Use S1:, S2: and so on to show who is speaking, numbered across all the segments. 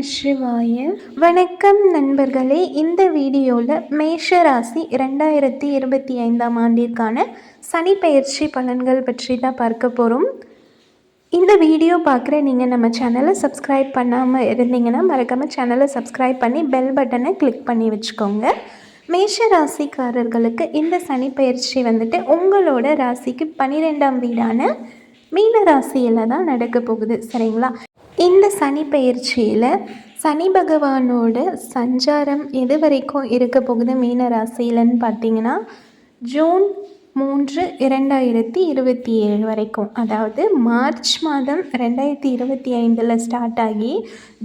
S1: சிவாய. வணக்கம் நண்பர்களே. இந்த வீடியோவில் மேஷ ராசி 2025ஆம் ஆண்டிற்கான சனி பெயர்ச்சி பலன்கள் பற்றி தான் பார்க்க போகிறோம். இந்த வீடியோ பார்க்குற நீங்கள் நம்ம சேனலை சப்ஸ்கிரைப் பண்ணாமல் இருந்தீங்கன்னா மறக்காமல் சேனலை சப்ஸ்கிரைப் பண்ணி பெல் பட்டனை கிளிக் பண்ணி வச்சுக்கோங்க. மேஷ ராசிக்காரர்களுக்கு இந்த சனி பெயர்ச்சி வந்துட்டு உங்களோட ராசிக்கு 12ஆம் வீடான மீன ராசியில் தான் நடக்க போகுது. சரிங்களா? இந்த சனி பெயர்ச்சியில் சனி பகவானோட சஞ்சாரம் எது வரைக்கும் இருக்க போகுது மீன ராசியிலன்னு பார்த்தீங்கன்னா ஜூன் 3, 2027 வரைக்கும். அதாவது மார்ச் மாதம் 2025 ஸ்டார்ட் ஆகி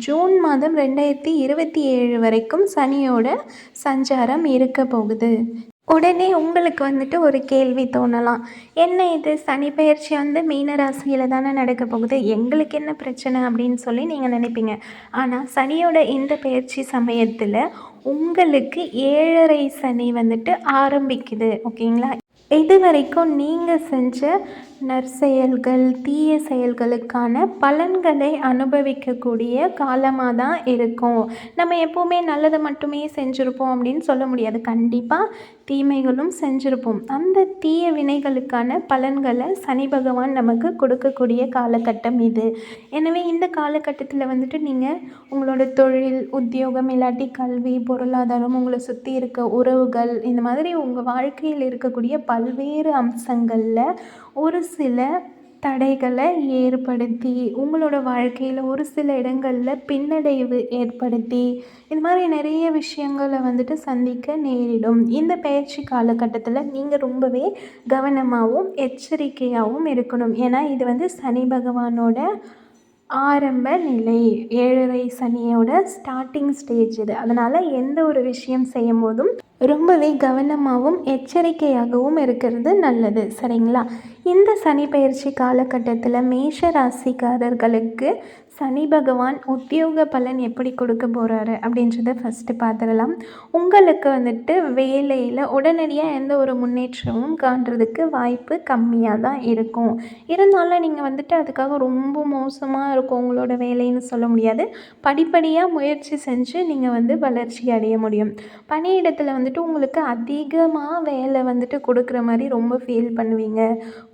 S1: ஜூன் மாதம் 2027 வரைக்கும் சனியோட சஞ்சாரம் இருக்க போகுது. உடனே உங்களுக்கு வந்துட்டு ஒரு கேள்வி தோணலாம், என்ன இது சனி பெயர்ச்சி மீன ராசியில் தானே நடக்க போகுது, எங்களுக்கு என்ன பிரச்சனை அப்படின்னு சொல்லி நீங்கள் நினைப்பீங்க. ஆனால் சனியோட இந்த பெயர்ச்சி சமயத்தில் உங்களுக்கு 7.5 சனி வந்துட்டு ஆரம்பிக்குது. ஓகேங்களா? இது வரைக்கும் நீங்கள் செஞ்ச நற்செயல்கள் தீய செயல்களுக்கான பலன்களை அனுபவிக்கக்கூடிய காலமாக தான் இருக்கும். நம்ம எப்போவுமே நல்லதை மட்டுமே செஞ்சுருப்போம் அப்படின்னு சொல்ல முடியாது. கண்டிப்பாக தீமைகளும் செஞ்சுருப்போம். அந்த தீய வினைகளுக்கான பலன்களை சனி பகவான் நமக்கு கொடுக்கக்கூடிய காலகட்டம் இது. எனவே இந்த காலகட்டத்தில் வந்துட்டு நீங்கள் உங்களோட தொழில், உத்தியோகம், இல்லாட்டி கல்வி, பொருளாதாரம், உங்களை சுற்றி இருக்க உறவுகள், இந்த மாதிரி உங்கள் வாழ்க்கையில் இருக்கக்கூடிய பல்வேறு அம்சங்களில் ஒரு சில தடைகளை ஏற்படுத்தி உங்களோட வாழ்க்கையில் ஒரு சில இடங்களில் பின்னடைவு ஏற்படுத்தி இது மாதிரி நிறைய விஷயங்களை வந்துட்டு சந்திக்க நேரிடும். இந்த பயிற்சி காலகட்டத்தில் நீங்கள் ரொம்பவே கவனமாகவும் எச்சரிக்கையாகவும் இருக்கணும். ஏன்னா இது சனி பகவானோட ஆரம்ப நிலை, 7.5 சனியோட ஸ்டார்டிங் ஸ்டேஜ் இது. அதனால் எந்த ஒரு விஷயம் செய்யும் போதும் ரொம்பவே கவனமாகவும் எச்சரிக்கையாகவும் இருக்கிறது நல்லது. சரிங்களா? இந்த சனி பயிற்சி காலகட்டத்தில் மேஷ ராசிக்காரர்களுக்கு சனி பகவான் உத்தியோக பலன் எப்படி கொடுக்க போகிறாரு அப்படின்றத ஃபஸ்ட்டு பார்த்துடலாம். உங்களுக்கு வந்துட்டு வேலையில் உடனடியாக எந்த ஒரு முன்னேற்றமும் காண்றதுக்கு வாய்ப்பு கம்மியாக தான் இருக்கும். இருந்தாலும் நீங்கள் வந்துட்டு அதுக்காக ரொம்ப மோசமாக இருக்கும் உங்களோட வேலைன்னு சொல்ல முடியாது. படிப்படியாக முயற்சி செஞ்சு நீங்கள் வளர்ச்சி அடைய முடியும். பணியிடத்தில் வந்துட்டு உங்களுக்கு அதிகமாக வேலை வந்துட்டு கொடுக்குற மாதிரி ரொம்ப ஃபீல் பண்ணுவீங்க.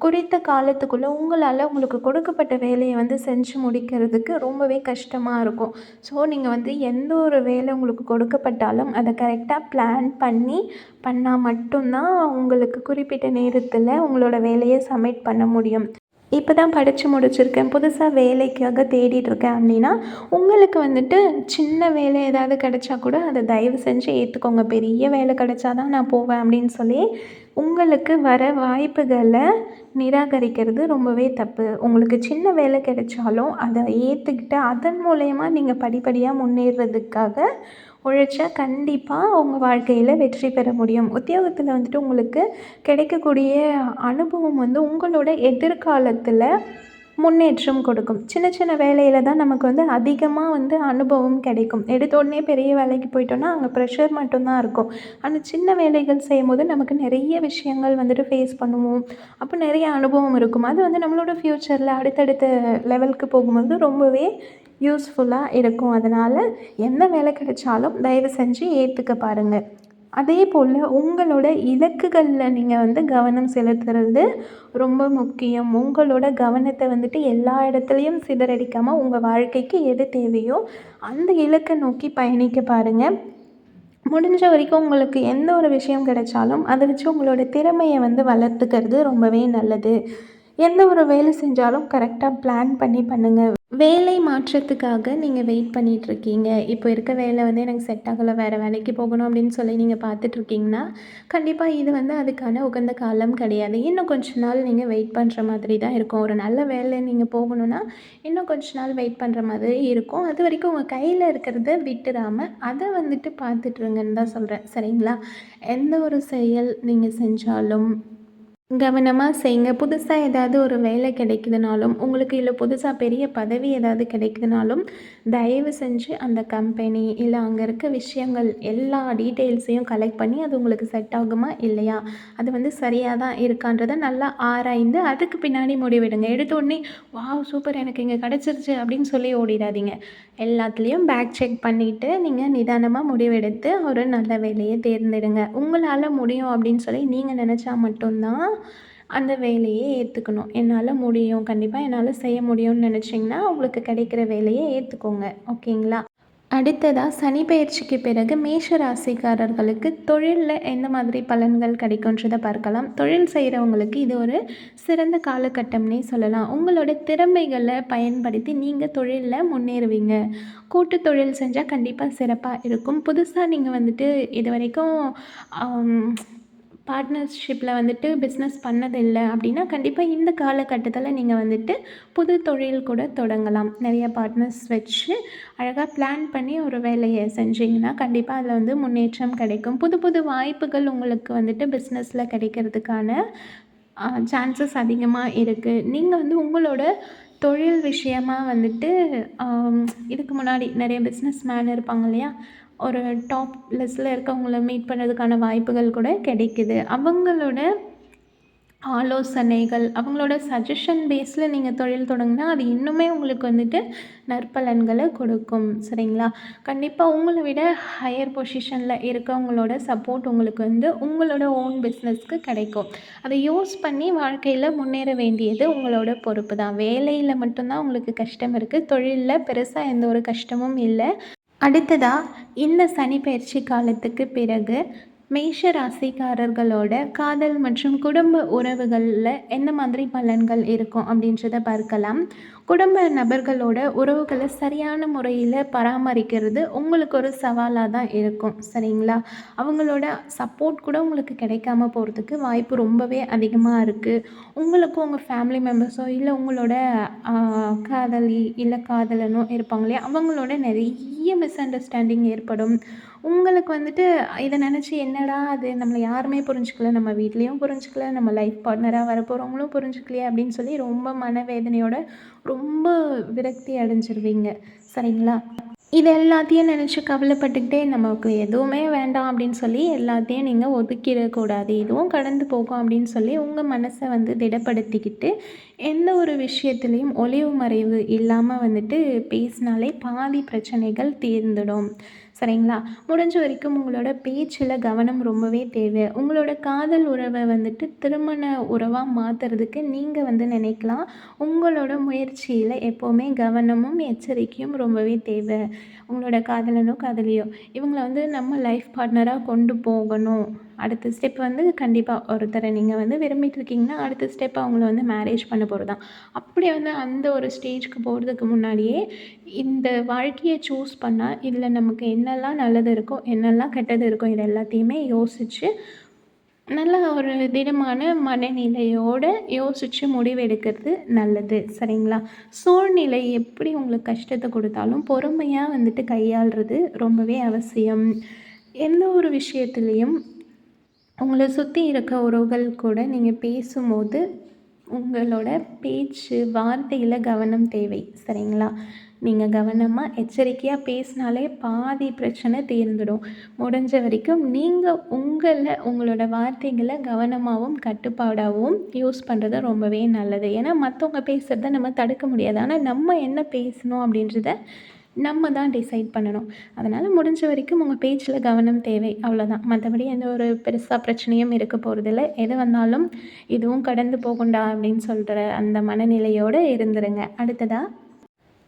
S1: குறித்த காலத்துக்குள்ளே உங்களால் உங்களுக்கு கொடுக்கப்பட்ட வேலையை செஞ்சு முடிக்கிறதுக்கு ரொம்பவே கஷ்டமாக இருக்கும். ஸோ நீங்கள் எந்த ஒரு வேலை உங்களுக்கு கொடுக்கப்பட்டாலும் அதை கரெக்டாக பிளான் பண்ணால் மட்டும்தான் உங்களுக்கு குறிப்பிட்ட நேரத்தில் உங்களோட வேலையை சப்மிட் பண்ண முடியும். இப்போ தான் படித்து முடிச்சிருக்கேன், புதுசாக வேலைக்காக தேடிட்டுருக்கேன் அப்படின்னா உங்களுக்கு சின்ன வேலை ஏதாவது கிடைச்சா கூட அதை தயவு செஞ்சு ஏற்றுக்கோங்க. பெரிய வேலை கிடைச்சா தான் நான் போவேன் அப்படின்னு சொல்லி உங்களுக்கு வர வாய்ப்புகளை நிராகரிக்கிறது ரொம்பவே தப்பு. உங்களுக்கு சின்ன வேலை கிடைச்சாலும் அதை ஏற்றுக்கிட்டு அதன் மூலயமா நீங்கள் படிப்படியாக முன்னேறதுக்காக உழைச்சா கண்டிப்பாக உங்கள் வாழ்க்கையில் வெற்றி பெற முடியும். உத்தியோகத்தில் உங்களுக்கு கிடைக்கக்கூடிய அனுபவம் உங்களோட எதிர்காலத்தில் முன்னேற்றம் கொடுக்கும். சின்ன சின்ன வேலையில் தான் நமக்கு அதிகமாக அனுபவம் கிடைக்கும். எடுத்தோடனே பெரிய வேலைக்கு போயிட்டோன்னா அங்கே ப்ரெஷர் மட்டும்தான் இருக்கும். அந்த சின்ன வேலைகள் செய்யும்போது நமக்கு நிறைய விஷயங்கள் ஃபேஸ் பண்ணுவோம். அப்போ நிறைய அனுபவம் இருக்கும். அது நம்மளோட ஃப்யூச்சரில் அடுத்தடுத்த லெவலுக்கு போகும்போது ரொம்பவே யூஸ்ஃபுல்லாக இருக்கும். அதனால் எந்த வேலை கிடைச்சாலும் தயவு செஞ்சு ஏற்றுக்க பாருங்கள். அதே போல் உங்களோட இலக்குகளில் நீங்கள் கவனம் செலுத்துறது ரொம்ப முக்கியம். உங்களோட கவனத்தை எல்லா இடத்துலையும் சிதறடிக்காமல் உங்கள் வாழ்க்கைக்கு எது தேவையோ அந்த இலக்கை நோக்கி பயணிக்க பாருங்கள். முடிஞ்ச வரைக்கும் உங்களுக்கு எந்த ஒரு விஷயம் கிடைச்சாலும் அதை வச்சு உங்களோட திறமையை வளர்த்துக்கிறது ரொம்பவே நல்லது. எந்த ஒரு வேலை செஞ்சாலும் கரெக்டாக பிளான் பண்ணி பண்ணுங்கள். வேலை மாற்றத்துக்காக நீங்கள் வெயிட் பண்ணிகிட்ருக்கீங்க, இப்போ இருக்க வேலை எனக்கு செட் ஆகலை, வேறு வேலைக்கு போகணும் அப்படின்னு சொல்லி நீங்கள் பார்த்துட்ருக்கீங்கன்னா கண்டிப்பாக இது அதுக்கான உகந்த காலம் கிடையாது. இன்னும் கொஞ்ச நாள் நீங்கள் வெயிட் பண்ணுற மாதிரி தான் இருக்கும். ஒரு நல்ல வேலை நீங்கள் போகணுன்னா இன்னும் கொஞ்ச நாள் வெயிட் பண்ணுற மாதிரி இருக்கும். அது வரைக்கும் உங்கள் கையில் இருக்கிறத விட்டுடாமல் அதை பார்த்துட்ருங்கன்னு தான் சொல்கிறேன். சரிங்களா? எந்த ஒரு செயல் நீங்கள் செஞ்சாலும் கவனமாக செய்யுங்க. புதுசா ஏதாவது ஒரு வேலை கிடைக்குதுனாலும், உங்களுக்கு இல்ல புதுசா பெரிய பதவி ஏதாவது கிடைக்குதுனாலும், தயவு செஞ்சு அந்த கம்பெனி, இல்ல அங்க இருக்க விஷயங்கள் எல்லா டீட்டெயில்ஸையும் கலெக்ட் பண்ணி, அது உங்களுக்கு செட் ஆகுமா? இல்லையா? அது சரியா தான் இருக்கான்றத நல்லா ஆராய்ந்து, அதுக்கு பின்னாடி முடிவெடுங்க. எடுத்த உடனே, "வாவ்! சூப்பர் எனக்கு இங்க கிடைச்சிருச்சு" அப்படின்னு சொல்லி ஓடிடாதீங்க. எல்லாத்துலேயும் பேக் செக் பண்ணிவிட்டு, நீங்கள் நிதானமாக முடிவெடுத்து ஒரு நல்ல வேலையை தேர்ந்தெடுங்க. உங்களால் முடியும் அப்படின்னு சொல்லி நீங்கள் நினச்சா மட்டும்தான் அந்த வேலையை ஏற்றுக்கணும். என்னால் முடியும், கண்டிப்பாக என்னால் செய்ய முடியும்னு நினச்சிங்கன்னா உங்களுக்கு கிடைக்கிற வேலையை ஏற்றுக்கோங்க. ஓகேங்களா? அடுத்ததாக சனி பெயர்ச்சிக்கு பிறகு மேஷ ராசிக்காரர்களுக்கு தொழிலில் எந்த மாதிரி பலன்கள் கிடைக்குன்றதை பார்க்கலாம். தொழில் செய்கிறவங்களுக்கு இது ஒரு சிறந்த காலகட்டம்னே சொல்லலாம். உங்களோட திறமைகளை பயன்படுத்தி நீங்கள் தொழிலில் முன்னேறுவீங்க. கூட்டு தொழில் செஞ்சால் கண்டிப்பாக சிறப்பாக இருக்கும். புதுசாக நீங்கள் இது வரைக்கும் பார்ட்னர்ஷிப்பில் பிஸ்னஸ் பண்ணதில்லை அப்படின்னா கண்டிப்பாக இந்த காலகட்டத்தில் நீங்கள் புது தொழில் கூட தொடங்கலாம். நிறைய பார்ட்னர்ஸ் வச்சு அழகாக பிளான் பண்ணி ஒரு வேலையை செஞ்சிங்கன்னா கண்டிப்பாக அதில் முன்னேற்றம் கிடைக்கும். புது புது வாய்ப்புகள் உங்களுக்கு பிஸ்னஸில் கிடைக்கிறதுக்கான சான்சஸ் அதிகமாக இருக்குது. நீங்கள் உங்களோட தொழில் விஷயமாக இதுக்கு முன்னாடி நிறைய பிஸ்னஸ் மேன் இருப்பாங்க இல்லையா? ஒரு டாப் லிஸ்ட்டில் இருக்கவங்கள மீட் பண்ணுறதுக்கான வாய்ப்புகள் கூட கிடைக்குது. அவங்களோட ஆலோசனைகள், அவங்களோட சஜஷன் பேஸில் நீங்கள் தொழில் தொடங்கினா அது இன்னுமே உங்களுக்கு நற்பலன்களை கொடுக்கும். சரிங்களா? கண்டிப்பாக உங்களை விட ஹையர் பொசிஷனில் இருக்கவங்களோட சப்போர்ட் உங்களுக்கு உங்களோட ஓன் பிஸ்னஸ்க்கு கிடைக்கும். அதை யூஸ் பண்ணி வாழ்க்கையில் முன்னேற வேண்டியது உங்களோட பொறுப்பு தான். வேலையில் மட்டும்தான் உங்களுக்கு கஷ்டம் இருக்குது. தொழிலில் பெருசாக எந்த ஒரு கஷ்டமும் இல்லை. அடுத்ததாக இந்த சனி பயிற்சி காலத்துக்கு பிறகு மேஷ ராசிக்காரர்களோட காதல் மற்றும் குடும்ப உறவுகளில் எந்த மாதிரி பலன்கள் இருக்கும் அப்படின்றத பார்க்கலாம். குடும்ப நபர்களோட உறவுகளை சரியான முறையில் பராமரிக்கிறது உங்களுக்கு ஒரு சவாலாக தான் இருக்கும். சரிங்களா? அவங்களோட சப்போர்ட் கூட உங்களுக்கு கிடைக்காம போகிறதுக்கு வாய்ப்பு ரொம்பவே அதிகமாக இருக்குது. உங்களுக்கும் உங்கள் ஃபேமிலி மெம்பர்ஸோ இல்லை உங்களோட காதலி இல்லை காதலனோ இருப்பாங்க இல்லையா? அவங்களோட நிறைய மிஸ் அண்டர்ஸ்டாண்டிங் ஏற்படும். உங்களுக்கு இதை நினச்சி என்னடா அது நம்மளை யாருமே புரிஞ்சுக்கல, நம்ம வீட்லேயும் புரிஞ்சுக்கல, நம்ம லைஃப் பார்ட்னராக வரப்போகிறவங்களும் புரிஞ்சுக்கலையே அப்படின்னு சொல்லி ரொம்ப மனவேதனையோட ரொம்ப விரக்தி அடைஞ்சிருவீங்க. சரிங்களா? இது எல்லாத்தையும் நினச்சி கவலைப்பட்டுக்கிட்டே நமக்கு எதுவுமே வேண்டாம் அப்படின்னு சொல்லி எல்லாத்தையும் நீங்கள் ஒதுக்கிடக்கூடாது. இதுவும் கடந்து போகும் அப்படின்னு சொல்லி உங்கள் மனசை திடப்படுத்திக்கிட்டு எந்த ஒரு விஷயத்துலேயும் ஒளிவு மறைவு இல்லாமல் பேசினாலே பாதி பிரச்சனைகள் தீர்ந்துடும். சரிங்களா? முடிஞ்ச வரைக்கும் உங்களோட பேச்சில் கவனம் ரொம்பவே தேவை. உங்களோட காதல் உறவை திருமண உறவாக மாற்றுறதுக்கு நீங்கள் நினைக்கலாம். உங்களோட முயற்சியில் எப்போவுமே கவனமும் எச்சரிக்கையும் ரொம்பவே தேவை. உங்களோட காதலனோ காதலியோ இவங்கள நம்ம லைஃப் பார்ட்னராக கொண்டு போகணும். அடுத்த ஸ்டெப் கண்டிப்பாக ஒருத்தரை நீங்கள் விரும்பிட்டு இருக்கீங்கன்னா அடுத்த ஸ்டெப் அவங்கள மேரேஜ் பண்ண போகிறது தான். அப்படி அந்த ஒரு ஸ்டேஜ்க்கு போகிறதுக்கு முன்னாடியே இந்த வாழ்க்கையை சூஸ் பண்ணால் இதில் நமக்கு என்னெல்லாம் நல்லது இருக்கோ என்னெல்லாம் கெட்டது இருக்கோ இது எல்லாத்தையுமே யோசித்து நல்ல ஒரு திடமான மனநிலையோடு யோசித்து முடிவெடுக்கிறது நல்லது. சரிங்களா? சூழ்நிலை எப்படி உங்களுக்கு கஷ்டத்தை கொடுத்தாலும் பொறுமையாக கையாளுறது ரொம்பவே அவசியம். எந்த ஒரு விஷயத்துலேயும் உங்களை சுற்றி இருக்க உறவுகள் கூட நீங்கள் பேசும்போது உங்களோட பேச்சு வார்த்தையில் கவனம் தேவை. சரிங்களா? நீங்கள் கவனமாக எச்சரிக்கையாக பேசினாலே பாதி பிரச்சனை தீர்ந்துடும். முடிஞ்ச வரைக்கும் நீங்கள் உங்களோட வார்த்தைகளை கவனமாகவும் கட்டுப்பாடாகவும் யூஸ் பண்ணுறது ரொம்பவே நல்லது. ஏன்னா மற்றவங்க பேசுகிறத நம்ம தடுக்க முடியாது. ஆனால் நம்ம என்ன பேசணும் அப்படின்றத நம்ம தான் டிசைட் பண்ணணும். அதனால் முடிஞ்ச வரைக்கும் உங்கள் பேச்சில் கவனம் தேவை. அவ்வளோதான். மற்றபடி எந்த ஒரு பெருசாக பிரச்சனையும் இருக்க போகிறதில்ல. எது வந்தாலும் இதுவும் கடந்து போகும்டா அப்படின்னு சொல்கிற அந்த மனநிலையோடு இருந்துருங்க. அடுத்ததாக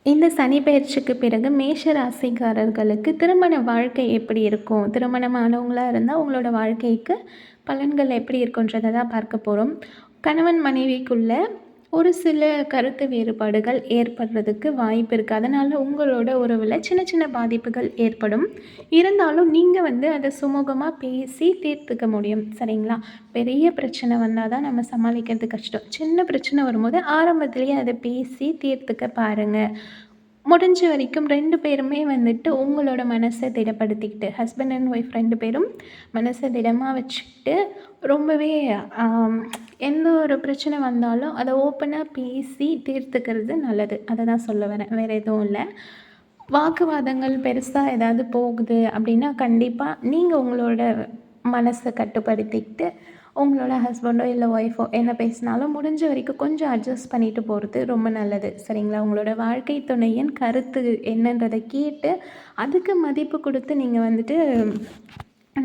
S1: இந்த சனி பெயர்ச்சிக்கு பிறகு மேஷ ராசிக்காரர்களுக்கு திருமண வாழ்க்கை எப்படி இருக்கும்? திருமணமானவங்களாக இருந்தால் உங்களோட வாழ்க்கைக்கு பலன்கள் எப்படி இருக்குன்றதை தான் பார்க்க போகிறோம். கணவன் மனைவிக்குள்ள ஒரு சில கருத்து வேறுபாடுகள் ஏற்படுறதுக்கு வாய்ப்பு இருக்குது. அதனால் உங்களோட உறவில் சின்ன சின்ன பாதிப்புகள் ஏற்படும். இருந்தாலும் நீங்கள் அதை சுமூகமாக பேசி தீர்த்துக்க முடியும். சரிங்களா? பெரிய பிரச்சனை வந்தால் தான் நம்ம சமாளிக்கிறது கஷ்டம். சின்ன பிரச்சனை வரும்போது ஆரம்பத்துலேயே அதை பேசி தீர்த்துக்க பாருங்கள். முடிஞ்ச வரைக்கும் 2 பேருமே வந்துட்டு உங்களோட மனசை திடப்படுத்திக்கிட்டு, ஹஸ்பண்ட் அண்ட் ஒய்ஃப் 2 பேரும் மனசை திடமா வச்சுக்கிட்டு, ரொம்பவே எந்த ஒரு பிரச்சனை வந்தாலும் அத ஓப்பனா பேசி தீர்த்துக்கிறது நல்லது. அத தான் சொல்ல வரேன். வேறு எதுவும் இல்ல. வாக்குவாதங்கள் பெருசா ஏதாவது போகுது அப்படின்னா, கண்டிப்பா நீங்க உங்களோட மனசை கட்டுப்படுத்திக்கிட்டு, உங்களோட ஹஸ்பண்டோ இல்லை ஒய்ஃபோ என்ன பேசினாலும் முடிஞ்ச வரைக்கும் கொஞ்சம் அட்ஜஸ்ட் பண்ணிட்டு போகிறது ரொம்ப நல்லது. சரிங்களா? உங்களோட வாழ்க்கை துணையின் கருத்து என்னன்றதை கேட்டு அதுக்கு மதிப்பு கொடுத்து நீங்கள் வந்துட்டு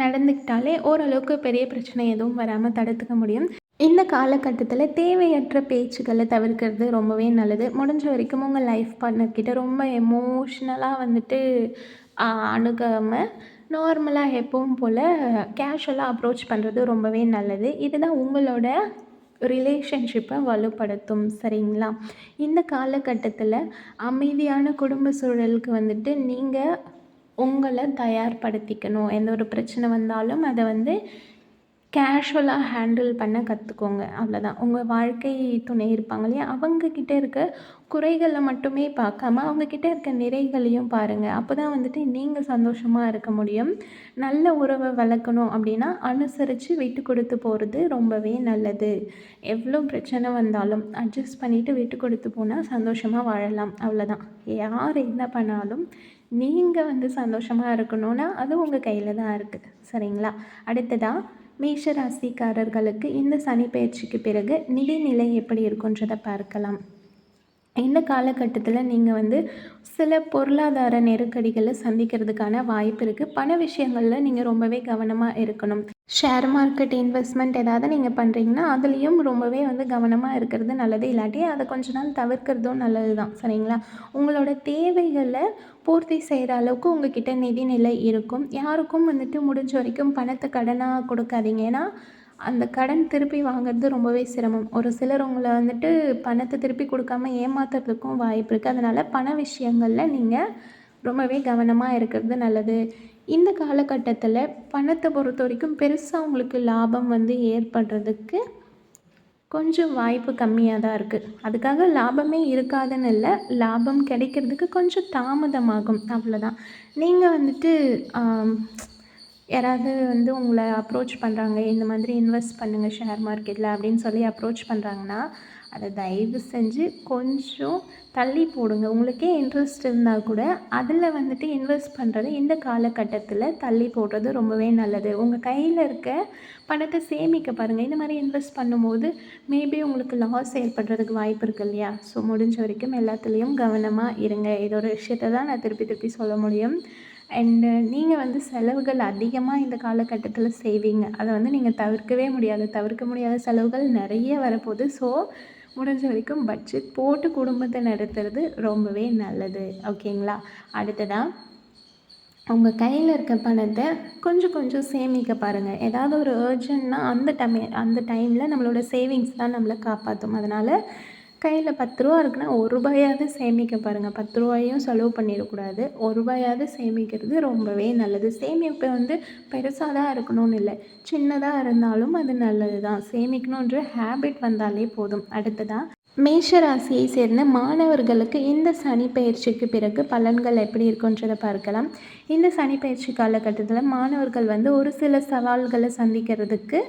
S1: நடந்துக்கிட்டாலே ஓரளவுக்கு பெரிய பிரச்சனை எதுவும் வராமல் தடுத்துக்க முடியும். இந்த காலகட்டத்தில் தேவையற்ற பேச்சுக்களை தவிர்க்கிறது ரொம்பவே நல்லது. முடிஞ்ச வரைக்கும் உங்கள் லைஃப் பார்ட்னர்கிட்ட ரொம்ப எமோஷ்னலாக வந்துட்டு அணுகாமல் நார்மலாக எப்பவும் போல் கேஷுவலாக அப்ரோச் பண்ணுறது ரொம்பவே நல்லது. இதுதான் உங்களோட ரிலேஷன்ஷிப்பை வலுப்படுத்தும். சரிங்களா? இந்த காலகட்டத்தில் அமைதியான குடும்ப சூழலுக்கு வந்துட்டு நீங்கள் உங்களை தயார்படுத்திக்கணும். எந்த ஒரு பிரச்சனை வந்தாலும் அதை வந்து கேஷுவலாக ஹேண்டில் பண்ண கற்றுக்கோங்க. அவ்வளோதான். உங்கள் வாழ்க்கை துணை இருப்பாங்க இல்லையா, அவங்கக்கிட்ட இருக்க குறைகளை மட்டுமே பார்க்காம அவங்கக்கிட்ட இருக்க நிறைகளையும் பாருங்கள். அப்போ தான் வந்துட்டு நீங்கள் சந்தோஷமாக இருக்க முடியும். நல்ல உறவை வளர்க்கணும் அப்படின்னா அனுசரித்து விட்டு கொடுத்து போகிறது ரொம்பவே நல்லது. எவ்வளோ பிரச்சனை வந்தாலும் அட்ஜஸ்ட் பண்ணிவிட்டு விட்டு கொடுத்து போனால் சந்தோஷமாக வாழலாம். அவ்வளோதான். யார் என்ன பண்ணாலும் நீங்கள் வந்து சந்தோஷமாக இருக்கணும்னா அது உங்கள் கையில் தான் இருக்குது. சரிங்களா? அடுத்ததாக மேஷ ராசிக்காரர்களுக்கு இந்த சனி பயிற்சிக்கு பிறகு நிதிநிலை எப்படி இருக்குன்றதை பார்க்கலாம். இந்த காலகட்டத்தில் நீங்கள் வந்து சில பொருளாதார நெருக்கடிகளை சந்திக்கிறதுக்கான வாய்ப்பு இருக்குது. பண விஷயங்களில் நீங்கள் ரொம்பவே கவனமாக இருக்கணும். ஷேர் மார்க்கெட் இன்வெஸ்ட்மெண்ட் ஏதாவது நீங்கள் பண்ணுறீங்கன்னா அதுலேயும் ரொம்பவே வந்து கவனமாக இருக்கிறது நல்லது. இல்லாட்டி அதை கொஞ்ச நாள் தவிர்க்கிறதும் நல்லது தான். சரிங்களா? உங்களோட தேவைகளை பூர்த்தி செய்கிற அளவுக்கு உங்கள்கிட்ட நிதிநிலை இருக்கும். யாருக்கும் வந்துட்டு முடிஞ்ச வரைக்கும் பணத்தை கடனாக கொடுக்காதீங்க. ஏன்னா அந்த கடன் திருப்பி வாங்குறது ரொம்பவே சிரமம். ஒரு சிலர் உங்களை வந்துட்டு பணத்தை திருப்பி கொடுக்காம ஏமாத்துறதுக்கும் வாய்ப்பு இருக்குது. அதனால் பண விஷயங்களில் நீங்கள் ரொம்பவே கவனமாக இருக்கிறது நல்லது. இந்த காலகட்டத்தில் பணத்தை பொறுத்த வரைக்கும் பெருசாக உங்களுக்கு லாபம் வந்து ஏற்படுறதுக்கு கொஞ்சம் வாய்ப்பு கம்மியாக தான் இருக்குது. அதுக்காக லாபமே இருக்காதுன்னு இல்லை, லாபம் கிடைக்கிறதுக்கு கொஞ்சம் தாமதமாகும். அவ்வளோதான். நீங்கள் வந்துட்டு யாராவது வந்து உங்களை அப்ரோச் பண்ணுறாங்க, இந்த மாதிரி இன்வெஸ்ட் பண்ணுங்கள் ஷேர் மார்க்கெட்டில் அப்படின்னு சொல்லி அப்ரோச் பண்ணுறாங்கன்னா அதை தயவு செஞ்சு கொஞ்சம் தள்ளி போடுங்க. உங்களுக்கே இன்ட்ரெஸ்ட் இருந்தால் கூட அதில் வந்துட்டு இன்வெஸ்ட் பண்ணுறது இந்த காலகட்டத்தில் தள்ளி போடுறது ரொம்பவே நல்லது. உங்கள் கையில் இருக்க பணத்தை சேமிக்க பாருங்கள். இந்த மாதிரி இன்வெஸ்ட் பண்ணும்போது மேபி உங்களுக்கு லாஸ் ஏற்படுறதுக்கு வாய்ப்பு இருக்குது இல்லையா? ஸோ முடிஞ்ச வரைக்கும் எல்லாத்துலேயும் கவனமாக இருங்க. இதோட விஷயத்தை தான் நான் திருப்பி திருப்பி சொல்ல முடியும். அண்டு நீங்கள் வந்து செலவுகள் அதிகமாக இந்த காலகட்டத்தில் செய்வீங்க. அதை வந்து நீங்கள் தவிர்க்கவே முடியாது. தவிர்க்க முடியாத செலவுகள் நிறைய வரப்போகுது. ஸோ முடிஞ்ச வரைக்கும் பட்ஜெட் போட்டு குடும்பத்தை நடத்துறது ரொம்பவே நல்லது. ஓகேங்களா? அடுத்ததாக உங்கள் கையில் இருக்க பணத்தை கொஞ்சம் கொஞ்சம் சேமிக்க பாருங்கள். ஏதாவது ஒரு அர்ஜென்ட்னா அந்த டைமில் நம்மளோட சேவிங்ஸ் தான் நம்மளை காப்பாற்றும். அதனால் கையில் 10 ரூபா இருக்குன்னா ரூ. 1 சேமிக்க பாருங்கள். 10 ரூபாயும் செலவு பண்ணிடக்கூடாது. ரூ. 1 சேமிக்கிறது ரொம்பவே நல்லது. சேமிப்பு வந்து பெருசாக தான் இருக்கணும்னு இல்லை, சின்னதாக இருந்தாலும் அது நல்லது தான். சேமிக்கணுன்ற ஹேபிட் வந்தாலே போதும். அடுத்ததாக மேஷ ராசியை சேர்ந்த மாணவர்களுக்கு இந்த சனி பயிற்சிக்கு பிறகு பலன்கள் எப்படி இருக்குன்றதை பார்க்கலாம். இந்த சனி பயிற்சி காலகட்டத்தில் மாணவர்கள் வந்து ஒரு சில சவால்களை சந்திக்கிறதுக்கு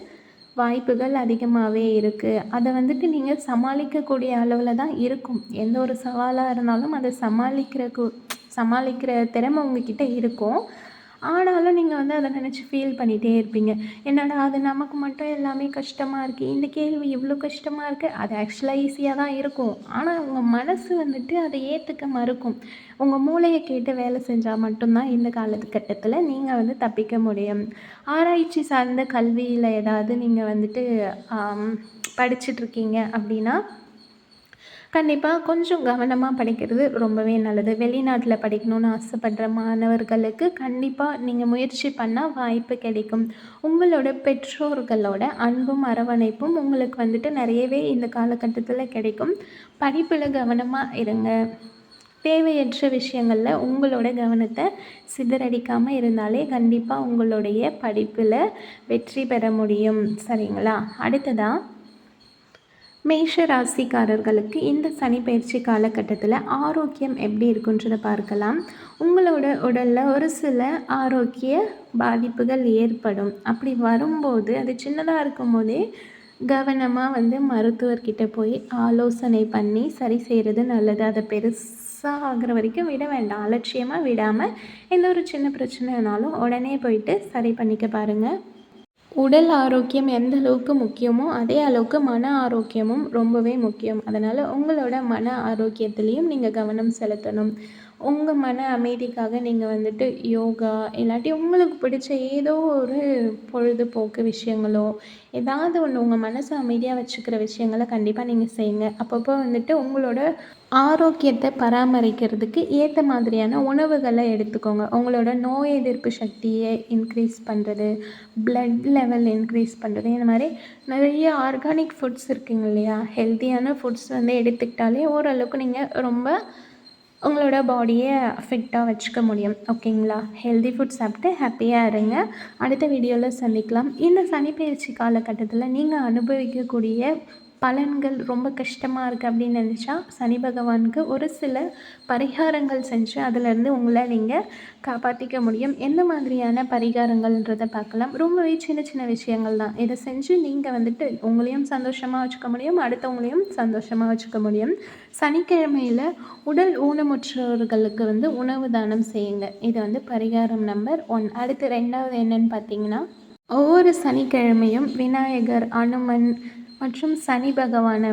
S1: வாய்ப்புகள் அதிகமாகவே இருக்குது. அதை வந்துட்டு நீங்கள் சமாளிக்கக்கூடிய அளவில் தான் இருக்கும். எந்த ஒரு சவாலாக இருந்தாலும் அதை சமாளிக்கிற திறமை உங்ககிட்ட இருக்கும். ஆனாலும் நீங்கள் வந்து அதை நினச்சி ஃபீல் பண்ணிகிட்டே இருப்பீங்க. என்னடா அது நமக்கு மட்டும் எல்லாமே கஷ்டமாக இருக்குது, இந்த கேள்வி இவ்வளோ கஷ்டமாக இருக்குது. அது ஆக்சுவலாக ஈஸியாக தான் இருக்கும். ஆனால் உங்கள் மனசு வந்துட்டு அதை ஏற்றுக்க மறுக்கும். உங்கள் மூளையை கேட்டு வேலை செஞ்சால் மட்டும்தான் இந்த காலகட்டத்தில் நீங்கள் வந்து தப்பிக்க முடியும். ஆராய்ச்சி சார்ந்த கல்வியில் ஏதாவது நீங்கள் வந்துட்டு படிச்சிட்ருக்கீங்க அப்படின்னா கண்டிப்பாக கொஞ்சம் கவனமாக படிக்கிறது ரொம்பவே நல்லது. வெளிநாட்டில் படிக்கணும்னு ஆசைப்படுற மாணவர்களுக்கு கண்டிப்பாக நீங்கள் முயற்சி பண்ணால் வாய்ப்பு கிடைக்கும். உங்களோட பெற்றோர்களோட அன்பும் அரவணைப்பும் உங்களுக்கு வந்துட்டு நிறையவே இந்த காலகட்டத்தில் கிடைக்கும். படிப்பில் கவனமாக இருங்க. தேவையற்ற விஷயங்களில் உங்களோட கவனத்தை சிதறடிக்காமல் இருந்தாலே கண்டிப்பாக உங்களுடைய படிப்பில் வெற்றி பெற முடியும். சரிங்களா? அடுத்ததாக மேஷ ராசிக்காரர்களுக்கு இந்த சனி பயிற்சி காலகட்டத்தில் ஆரோக்கியம் எப்படி இருக்குன்றதை பார்க்கலாம். உங்களோட உடலில் ஒரு சில ஆரோக்கிய பாதிப்புகள் ஏற்படும். அப்படி வரும்போது அது சின்னதாக இருக்கும்போதே கவனமாக மருத்துவர்கிட்ட போய் ஆலோசனை பண்ணி சரி செய்கிறது நல்லது. அதை பெருசாக ஆகிற வரைக்கும் விட வேண்டாம். அலட்சியமாக விடாமல் எந்த ஒரு சின்ன பிரச்சனைனாலும் உடனே போயிட்டு சரி பண்ணிக்க பாருங்கள். உடல் ஆரோக்கியம் எந்த அளவுக்கு முக்கியமோ அதே அளவுக்கு மன ஆரோக்கியமும் ரொம்பவே முக்கியம். அதனால் உங்களோட மன ஆரோக்கியத்துலேயும் நீங்கள் கவனம் செலுத்தணும். உங்கள் மன அமைதிக்காக நீங்கள் யோகா இல்லாட்டி உங்களுக்கு பிடிச்ச ஏதோ ஒரு பொழுதுபோக்கு விஷயங்களோ ஏதாவது ஒன்று உங்கள் மனசை அமைதியாக வச்சுக்கிற விஷயங்களை கண்டிப்பாக நீங்கள் செய்யுங்க. அப்பப்போ உங்களோட ஆரோக்கியத்தை பராமரிக்கிறதுக்கு ஏற்ற மாதிரியான உணவுகளை எடுத்துக்கோங்க. உங்களோட நோய் எதிர்ப்பு சக்தியை இன்க்ரீஸ் பண்ணுறது, பிளட் லெவல் இன்க்ரீஸ் பண்ணுறது, இந்த மாதிரி நிறைய ஆர்கானிக் ஃபுட்ஸ் இருக்குங்க இல்லையா? ஹெல்த்தியான ஃபுட்ஸ் எடுத்துக்கிட்டாலே ஓரளவுக்கு நீங்கள் ரொம்ப உங்களோட பாடியை ஃபிட்டாக வச்சுக்க முடியும். ஓகேங்களா? ஹெல்தி ஃபுட் சாப்பிட்டு ஹாப்பியாக இருங்க. அடுத்த வீடியோவில் சந்திக்கலாம். இந்த சனிப்பெயர்ச்சி காலகட்டத்தில் நீங்கள் அனுபவிக்கக்கூடிய பலன்கள் ரொம்ப கஷ்டமாக இருக்குது அப்படின்னு நினச்சா சனி பகவானுக்கு ஒரு சில பரிகாரங்கள் செஞ்சு அதிலேருந்து உங்களை நீங்கள் காப்பாற்றிக்க முடியும். எந்த மாதிரியான பரிகாரங்கள்ன்றதை பார்க்கலாம். ரொம்பவே சின்ன சின்ன விஷயங்கள் தான். இதை செஞ்சு நீங்கள் உங்களையும் சந்தோஷமாக வச்சுக்க முடியும், அடுத்தவங்களையும் சந்தோஷமாக வச்சுக்க முடியும். சனிக்கிழமையில் உடல் ஊனமுற்றவர்களுக்கு உணவு தானம் செய்யுங்க. இது பரிகாரம் நம்பர் 1. அடுத்து 2வது என்னன்னு பார்த்தீங்கன்னா, ஒவ்வொரு சனிக்கிழமையும் விநாயகர், அனுமன் மற்றும் சனி பகவானை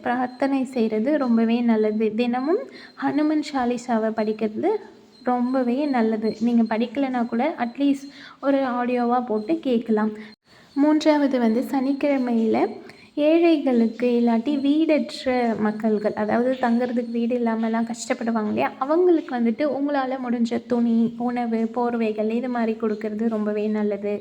S1: பிரார்த்தனை செய்கிறது ரொம்பவே நல்லது. தினமும் ஹனுமன் சாலிசாவை படிக்கிறது ரொம்பவே நல்லது. நீங்கள் படிக்கலைன்னா கூட அட்லீஸ்ட் ஒரு ஆடியோவாக போட்டு கேட்கலாம். 3வது சனிக்கிழமையில் ஏழைகளுக்கு இல்லாட்டி வீடற்ற மக்கள்கள், அதாவது தங்குறதுக்கு வீடு இல்லாமலாம் கஷ்டப்படுவாங்க இல்லையா? அவங்களுக்கு உங்களால் முடிஞ்ச துணி, உணவு, போர்வைகள் இது மாதிரி கொடுக்கறது ரொம்பவே நல்லது.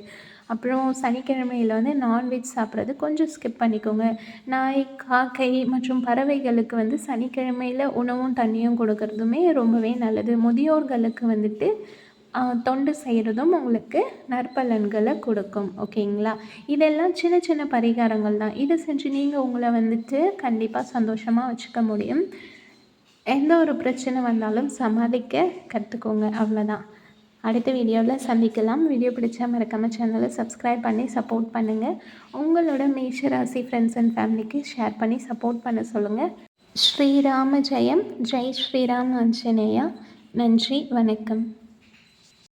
S1: அப்புறம் சனிக்கிழமையில் நான்வெஜ் சாப்பிட்றது கொஞ்சம் ஸ்கிப் பண்ணிக்கோங்க. நாய், காக்கை மற்றும் பறவைகளுக்கு சனிக்கிழமையில் உணவும் தண்ணியும் கொடுக்கறதுமே ரொம்பவே நல்லது. முதியோர்களுக்கு தொண்டு செய்கிறதும் உங்களுக்கு நற்பலன்களை கொடுக்கும். ஓகேங்களா? இதெல்லாம் சின்ன சின்ன பரிகாரங்கள் தான். இதை செஞ்சு நீங்கள் உங்களை கண்டிப்பாக சந்தோஷமாக வச்சுக்க முடியும். எந்த ஒரு பிரச்சனை வந்தாலும் சமாளிக்க கற்றுக்கோங்க. அவ்வளோதான். அடுத்த வீடியோவில் சந்திக்கலாம். வீடியோ பிடிச்சா மறக்காமல் சேனலை சப்ஸ்கிரைப் பண்ணி சப்போர்ட் பண்ணுங்கள். உங்களோட மேஷராசி ஃப்ரெண்ட்ஸ் அண்ட் ஃபேமிலிக்கு ஷேர் பண்ணி சப்போர்ட் பண்ண சொல்லுங்கள். ஸ்ரீராம ஜெயம். ஜெய் ஸ்ரீராம் ஆஞ்சநேயா. நன்றி, வணக்கம்.